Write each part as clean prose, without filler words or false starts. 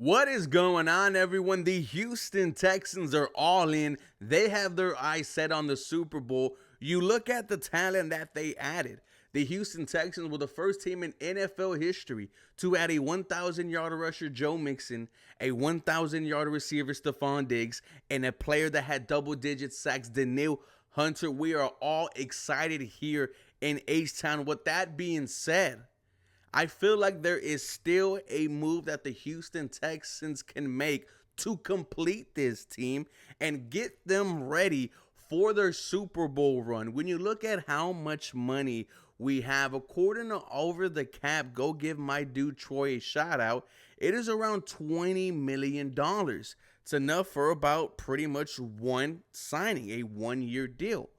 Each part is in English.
What is going on, everyone? The Houston Texans are all in. They have their eyes set on the Super Bowl. You look at the talent that they added. The Houston Texans were the first team in NFL history to add a 1,000-yard rusher, Joe Mixon, a 1,000-yard receiver, Stephon Diggs, and a player that had double-digit sacks, Danielle Hunter. We are all excited here in H-Town. With that being said, I feel like there is still a move that the Houston Texans can make to complete this team and get them ready for their Super Bowl run. When you look at how much money we have, according to Over the Cap, go give my dude Troy a shout out, it is around $20 million. It's enough for about pretty much one signing, a one-year deal.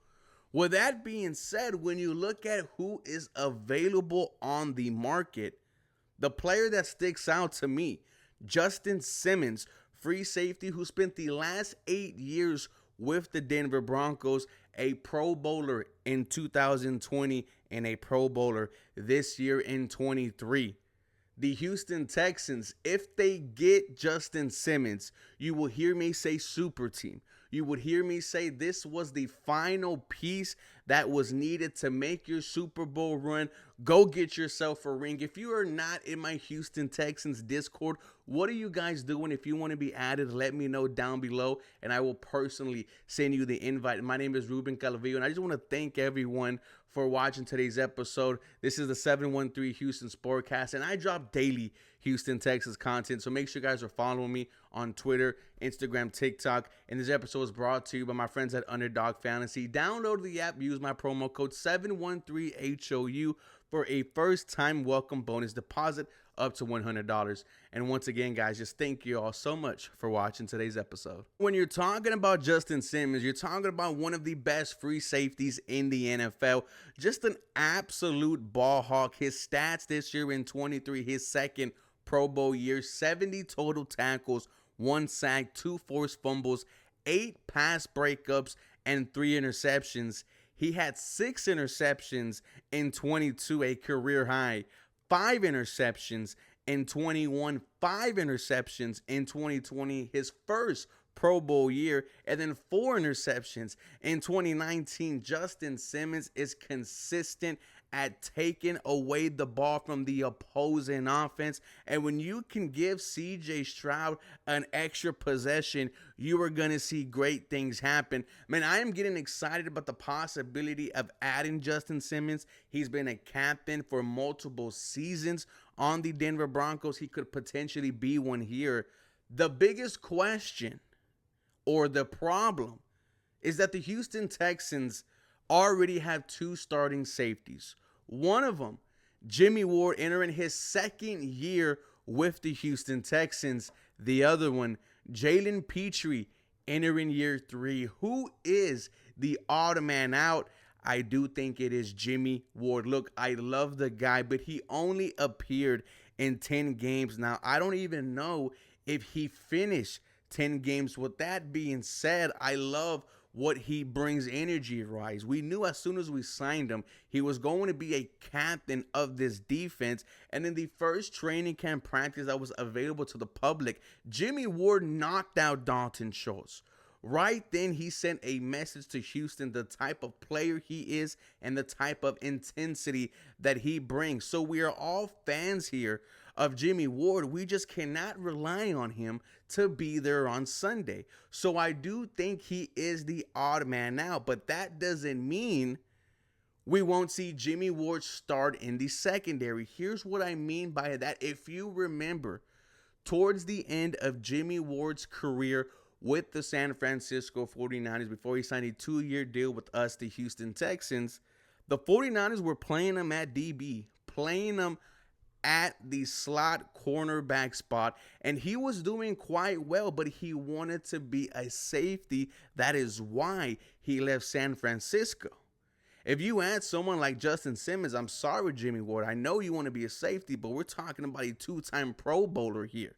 With that being said, when you look at who is available on the market, the player that sticks out to me, Justin Simmons, free safety who spent the last 8 years with the Denver Broncos, a Pro Bowler in 2020 and a Pro Bowler this year in 23. The Houston Texans, if they get Justin Simmons, you will hear me say super team. You would hear me say this was the final piece that was needed to make your Super Bowl run. Go get yourself a ring. If you are not in my Houston Texans Discord, what are you guys doing? If you want to be added, let me know down below, and I will personally send you the invite. My name is Ruben Calavillo, and I just want to thank everyone for watching today's episode. This is the 713 Houston Sportcast, and I drop daily Houston, Texas content, so make sure you guys are following me on Twitter, Instagram, TikTok, and this episode is brought to you by my friends at Underdog Fantasy. Download the app, use my promo code 713HOU for a first-time welcome bonus deposit up to $100. And once again, guys, just thank you all so much for watching today's episode. When you're talking about Justin Simmons, you're talking about one of the best free safeties in the NFL. Just an absolute ball hawk. His stats this year in 23, his second Pro Bowl year, 70 total tackles, 1 sack, 2 forced fumbles, 8 pass breakups, and 3 interceptions. He had 6 interceptions in 22, a career high. 5 interceptions in 21, 5 interceptions in 2020, his first Pro Bowl year, and then 4 interceptions in 2019. Justin Simmons is consistent at taking away the ball from the opposing offense. And when you can give CJ Stroud an extra possession, you are going to see great things happen. Man, I am getting excited about the possibility of adding Justin Simmons. He's been a captain for multiple seasons on the Denver Broncos. He could potentially be one here. The biggest question or the problem is that the Houston Texans already have 2 starting safeties. One of them, Jimmy Ward, entering his second year with the Houston Texans. The other one, Jalen Petrie, entering year 3. Who is the odd man out? I do think it is Jimmy Ward. Look, I love the guy, but he only appeared in 10 games. Now, I don't even know if he finished 10 games. With that being said, I love what he brings energy-wise. We knew as soon as we signed him, he was going to be a captain of this defense. And in the first training camp practice that was available to the public, Jimmy Ward knocked out Dalton Schultz. Right then, he sent a message to Houston, the type of player he is and the type of intensity that he brings. So we are all fans here of Jimmy Ward. We just cannot rely on him to be there on Sunday. So I do think he is the odd man out, but that doesn't mean we won't see Jimmy Ward start in the secondary. Here's what I mean by that. If you remember, towards the end of Jimmy Ward's career with the San Francisco 49ers, before he signed a 2-year deal with us, the Houston Texans, the 49ers were playing him at DB, playing him at the slot cornerback spot, and he was doing quite well, but he wanted to be a safety. That is why he left San Francisco. If you add someone like Justin Simmons, I'm sorry, Jimmy Ward, I know you want to be a safety, but we're talking about a 2-time Pro Bowler here.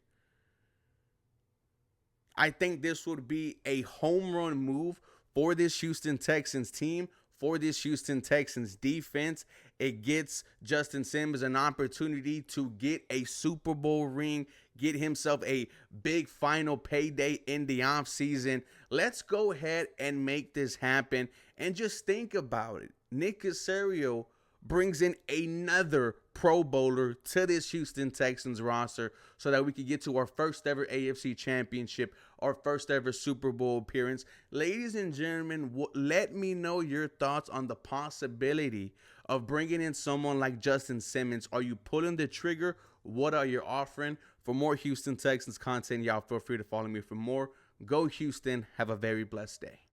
I think this would be a home run move for this Houston Texans team for this Houston Texans defense. It gets Justin Simmons an opportunity to get a Super Bowl ring, get himself a big final payday in the offseason. Let's go ahead and make this happen. And just think about it. Nick Caserio brings in another Pro Bowler to this Houston Texans roster so that we can get to our first ever AFC Championship, our first ever Super Bowl appearance. Ladies and gentlemen, let me know your thoughts on the possibility of bringing in someone like Justin Simmons. Are you pulling the trigger? What are you offering? For more Houston Texans content, y'all feel free to follow me for more. Go Houston. Have a very blessed day.